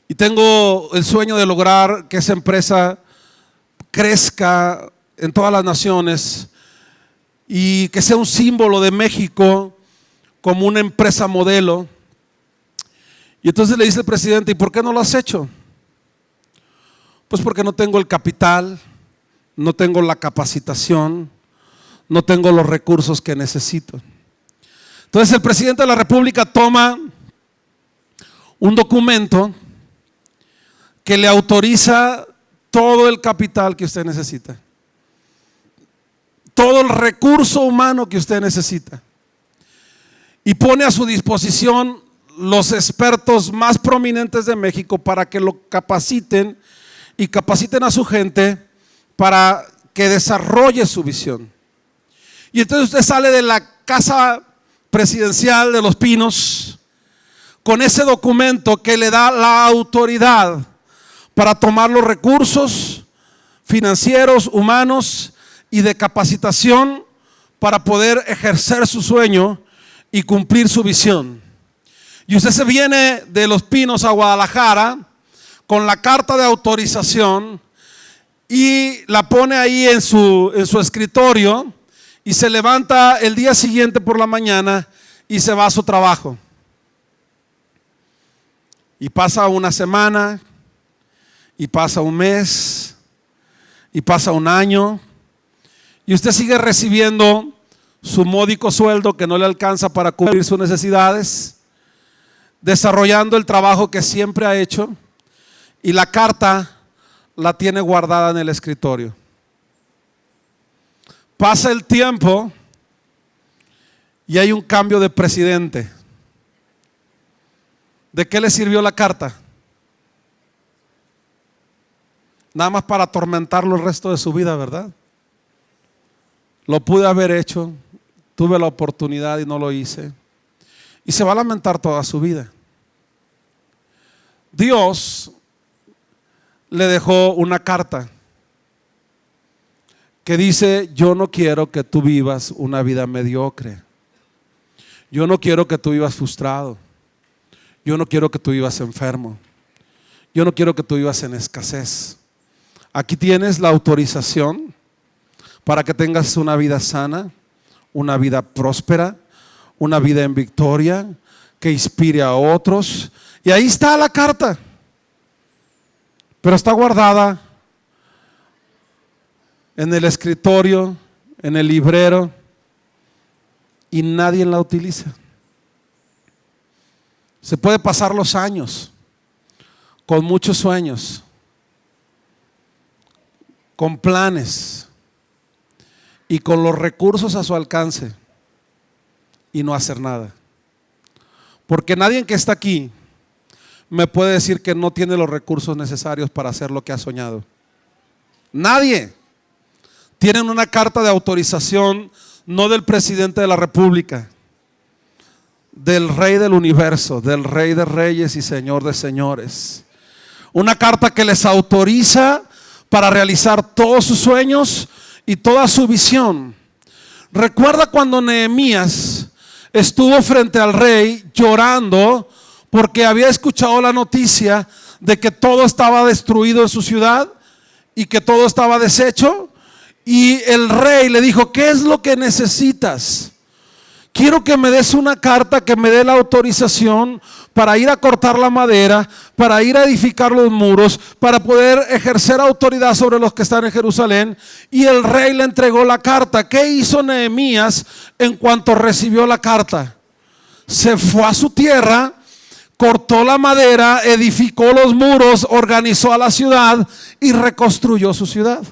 y tengo el sueño de lograr que esa empresa crezca en todas las naciones y que sea un símbolo de México como una empresa modelo. Y entonces le dice el presidente: ¿y por qué no lo has hecho? Pues porque no tengo el capital, no tengo la capacitación, no tengo los recursos que necesito. Entonces el presidente de la República toma un documento que le autoriza todo el capital que usted necesita, todo el recurso humano que usted necesita, y pone a su disposición los expertos más prominentes de México para que lo capaciten y capaciten a su gente para que desarrolle su visión. Y entonces usted sale de la casa presidencial de Los Pinos con ese documento que le da la autoridad para tomar los recursos financieros, humanos y de capacitación para poder ejercer su sueño y cumplir su visión. Y usted se viene de Los Pinos a Guadalajara con la carta de autorización y la pone ahí en su escritorio y se levanta el día siguiente por la mañana y se va a su trabajo. Y pasa una semana, y pasa un mes, y pasa un año, y usted sigue recibiendo su módico sueldo que no le alcanza para cubrir sus necesidades, desarrollando el trabajo que siempre ha hecho, y la carta la tiene guardada en el escritorio. Pasa el tiempo y hay un cambio de presidente. ¿De qué le sirvió la carta? Nada más para atormentarlo el resto de su vida, ¿verdad? Lo pude haber hecho, tuve la oportunidad y no lo hice. Y se va a lamentar toda su vida. Dios le dejó una carta que dice: yo no quiero que tú vivas una vida mediocre. Yo no quiero que tú vivas frustrado. Yo no quiero que tú vivas enfermo. Yo no quiero que tú vivas en escasez. Aquí tienes la autorización para que tengas una vida sana, una vida próspera, una vida en victoria, que inspire a otros. Y ahí está la carta, pero está guardada en el escritorio, en el librero, y nadie la utiliza. Se puede pasar los años con muchos sueños, con planes y con los recursos a su alcance y no hacer nada. Porque nadie que está aquí me puede decir que no tiene los recursos necesarios para hacer lo que ha soñado. Nadie. Tienen una carta de autorización no del presidente de la República, del Rey del universo, del Rey de reyes y Señor de señores. Una carta que les autoriza para realizar todos sus sueños y toda su visión. Recuerda cuando Nehemías estuvo frente al rey llorando porque había escuchado la noticia de que todo estaba destruido en su ciudad y que todo estaba deshecho. Y el rey le dijo: ¿qué es lo que necesitas? Quiero que me des una carta que me dé la autorización para ir a cortar la madera, para ir a edificar los muros, para poder ejercer autoridad sobre los que están en Jerusalén. Y el rey le entregó la carta. ¿Qué hizo Nehemías en cuanto recibió la carta? Se fue a su tierra, cortó la madera, edificó los muros, organizó a la ciudad y reconstruyó su ciudad.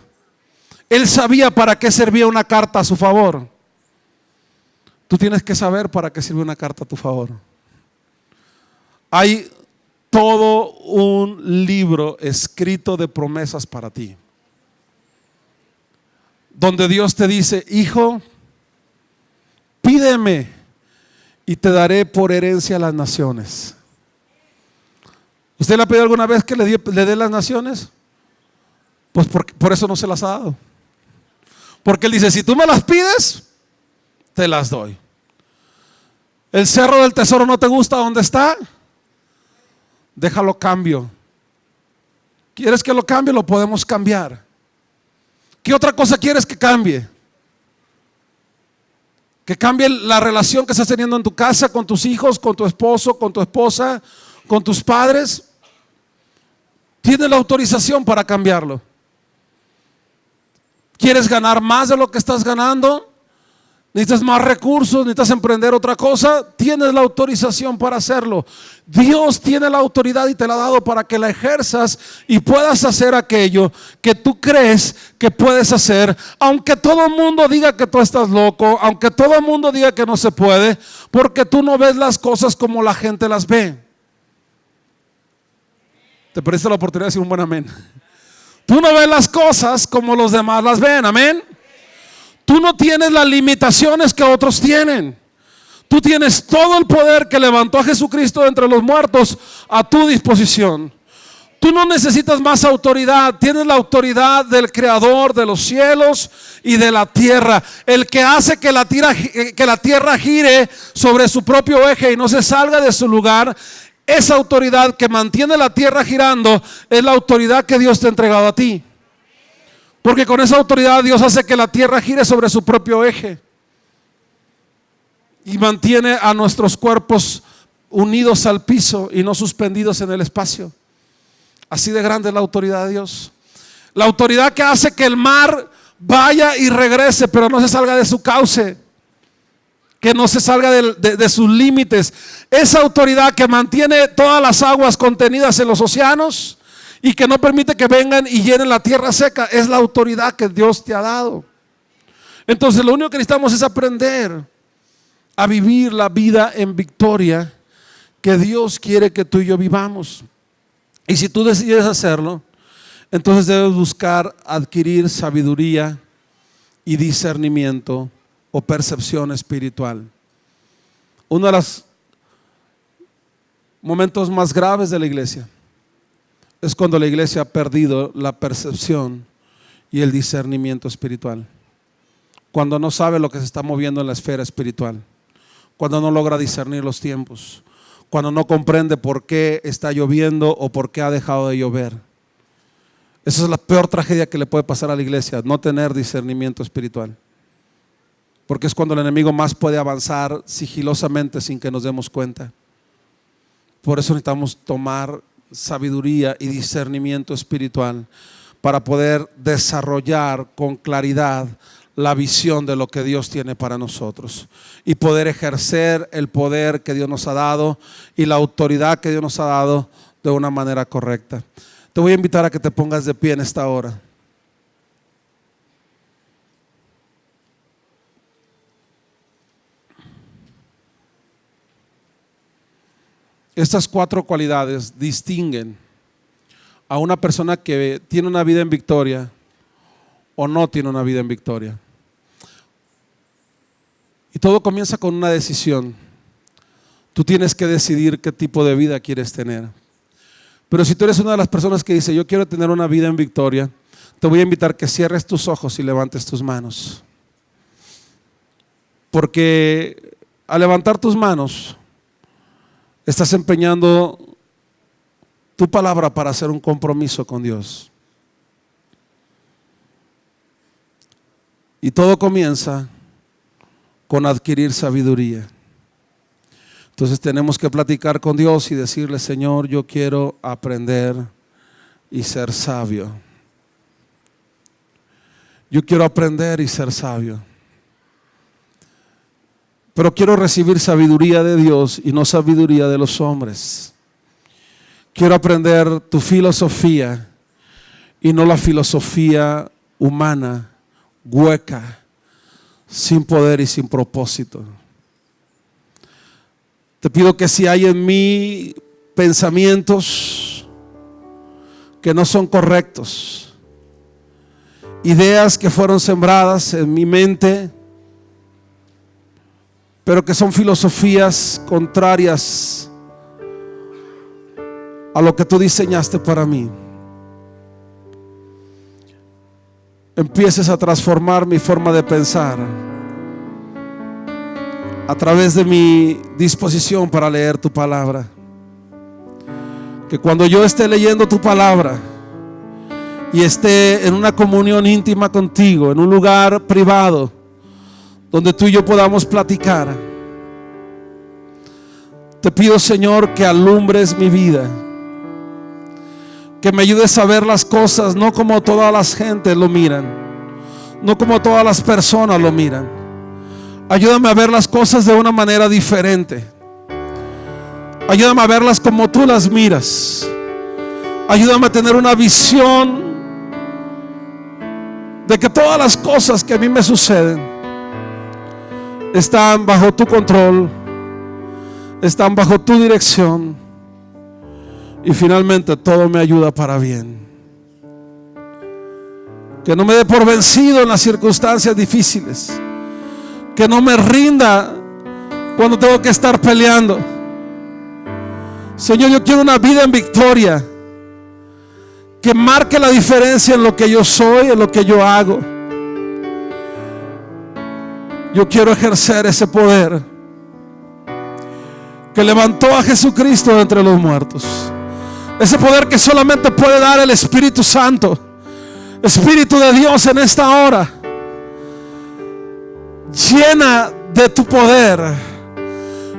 Él sabía para qué servía una carta a su favor. Tú tienes que saber para qué sirve una carta a tu favor. Hay todo un libro escrito de promesas para ti, donde Dios te dice: hijo, pídeme y te daré por herencia a las naciones. ¿Usted le ha pedido alguna vez que le dé las naciones? Pues por eso no se las ha dado. Porque Él dice: si tú me las pides, te las doy. ¿El cerro del tesoro no te gusta donde está? Déjalo cambio. ¿Quieres que lo cambie? Lo podemos cambiar. ¿Qué otra cosa quieres que cambie? Que cambie la relación que estás teniendo en tu casa, con tus hijos, con tu esposo, con tu esposa, con tus padres. Tienes la autorización para cambiarlo. ¿Quieres ganar más de lo que estás ganando? ¿Necesitas más recursos? ¿Necesitas emprender otra cosa? Tienes la autorización para hacerlo. Dios tiene la autoridad y te la ha dado para que la ejerzas y puedas hacer aquello que tú crees que puedes hacer, aunque todo el mundo diga que tú estás loco, aunque todo el mundo diga que no se puede, porque tú no ves las cosas como la gente las ve. Te perdiste la oportunidad de decir un buen amén. Tú no ves las cosas como los demás las ven, amén. Tú no tienes las limitaciones que otros tienen. Tú tienes todo el poder que levantó a Jesucristo de entre los muertos a tu disposición. Tú no necesitas más autoridad. Tienes la autoridad del Creador de los cielos y de la tierra. El que hace que la tierra gire sobre su propio eje y no se salga de su lugar. Esa autoridad que mantiene la tierra girando es la autoridad que Dios te ha entregado a ti. Porque con esa autoridad Dios hace que la tierra gire sobre su propio eje y mantiene a nuestros cuerpos unidos al piso y no suspendidos en el espacio. Así de grande es la autoridad de Dios. La autoridad que hace que el mar vaya y regrese, pero no se salga de su cauce, que no se salga de sus límites. Esa autoridad que mantiene todas las aguas contenidas en los océanos y que no permite que vengan y llenen la tierra seca, es la autoridad que Dios te ha dado. Entonces lo único que necesitamos es aprender a vivir la vida en victoria que Dios quiere que tú y yo vivamos. Y si tú decides hacerlo, entonces debes buscar adquirir sabiduría y discernimiento o percepción espiritual. Uno de los momentos más graves de la iglesia es cuando la iglesia ha perdido la percepción y el discernimiento espiritual. Cuando no sabe lo que se está moviendo en la esfera espiritual. Cuando no logra discernir los tiempos. Cuando no comprende por qué está lloviendo o por qué ha dejado de llover. Esa es la peor tragedia que le puede pasar a la iglesia, no tener discernimiento espiritual. Porque es cuando el enemigo más puede avanzar sigilosamente sin que nos demos cuenta. Por eso necesitamos tomar sabiduría y discernimiento espiritual para poder desarrollar con claridad la visión de lo que Dios tiene para nosotros y poder ejercer el poder que Dios nos ha dado y la autoridad que Dios nos ha dado de una manera correcta. Te voy a invitar a que te pongas de pie en esta hora. Estas 4 cualidades distinguen a una persona que tiene una vida en victoria o no tiene una vida en victoria. Y todo comienza con una decisión. Tú tienes que decidir qué tipo de vida quieres tener. Pero si tú eres una de las personas que dice: yo quiero tener una vida en victoria, te voy a invitar que cierres tus ojos y levantes tus manos. Porque al levantar tus manos estás empeñando tu palabra para hacer un compromiso con Dios. Y todo comienza con adquirir sabiduría. Entonces tenemos que platicar con Dios y decirle: Señor, yo quiero aprender y ser sabio. Yo quiero aprender y ser sabio. Pero quiero recibir sabiduría de Dios y no sabiduría de los hombres. Quiero aprender tu filosofía y no la filosofía humana, hueca, sin poder y sin propósito. Te pido que si hay en mí pensamientos que no son correctos, ideas que fueron sembradas en mi mente, pero que son filosofías contrarias a lo que tú diseñaste para mí, empieces a transformar mi forma de pensar a través de mi disposición para leer tu palabra. Que cuando yo esté leyendo tu palabra y esté en una comunión íntima contigo, en un lugar privado donde tú y yo podamos platicar, te pido, Señor, que alumbres mi vida, que me ayudes a ver las cosas no como todas las gentes lo miran, no como todas las personas lo miran. Ayúdame a ver las cosas de una manera diferente. Ayúdame a verlas como tú las miras. Ayúdame a tener una visión de que todas las cosas que a mí me suceden están bajo tu control, están bajo tu dirección, y finalmente todo me ayuda para bien. Que no me dé por vencido en las circunstancias difíciles, que no me rinda cuando tengo que estar peleando. Señor, yo quiero una vida en victoria, que marque la diferencia en lo que yo soy, en lo que yo hago. Yo quiero ejercer ese poder que levantó a Jesucristo de entre los muertos. Ese poder que solamente puede dar el Espíritu Santo, Espíritu de Dios, en esta hora. Llena de tu poder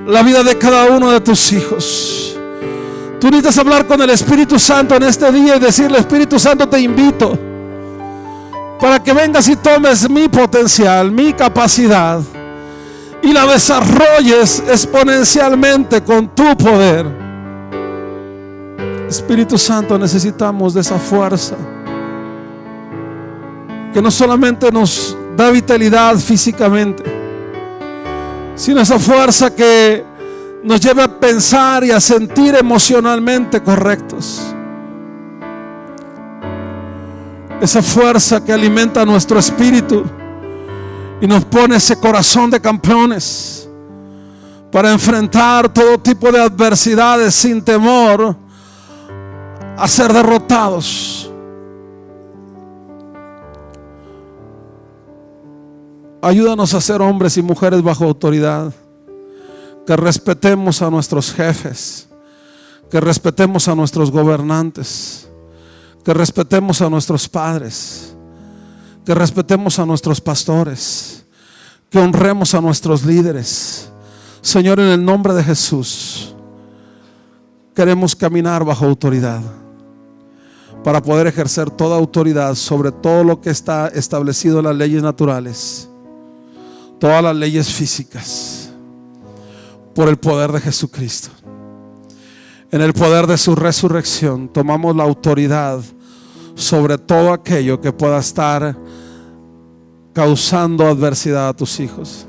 la vida de cada uno de tus hijos. Tú necesitas hablar con el Espíritu Santo en este día y decirle: Espíritu Santo, te invito para que vengas y tomes mi potencial, mi capacidad, y la desarrolles exponencialmente con tu poder. Espíritu Santo, necesitamos de esa fuerza que no solamente nos da vitalidad físicamente, sino esa fuerza que nos lleva a pensar y a sentir emocionalmente correctos. Esa fuerza que alimenta nuestro espíritu y nos pone ese corazón de campeones para enfrentar todo tipo de adversidades sin temor a ser derrotados. Ayúdanos a ser hombres y mujeres bajo autoridad, que respetemos a nuestros jefes, que respetemos a nuestros gobernantes, que respetemos a nuestros padres, que respetemos a nuestros pastores, que honremos a nuestros líderes. Señor, en el nombre de Jesús, queremos caminar bajo autoridad para poder ejercer toda autoridad sobre todo lo que está establecido en las leyes naturales, todas las leyes físicas, por el poder de Jesucristo. En el poder de su resurrección tomamos la autoridad sobre todo aquello que pueda estar causando adversidad a tus hijos.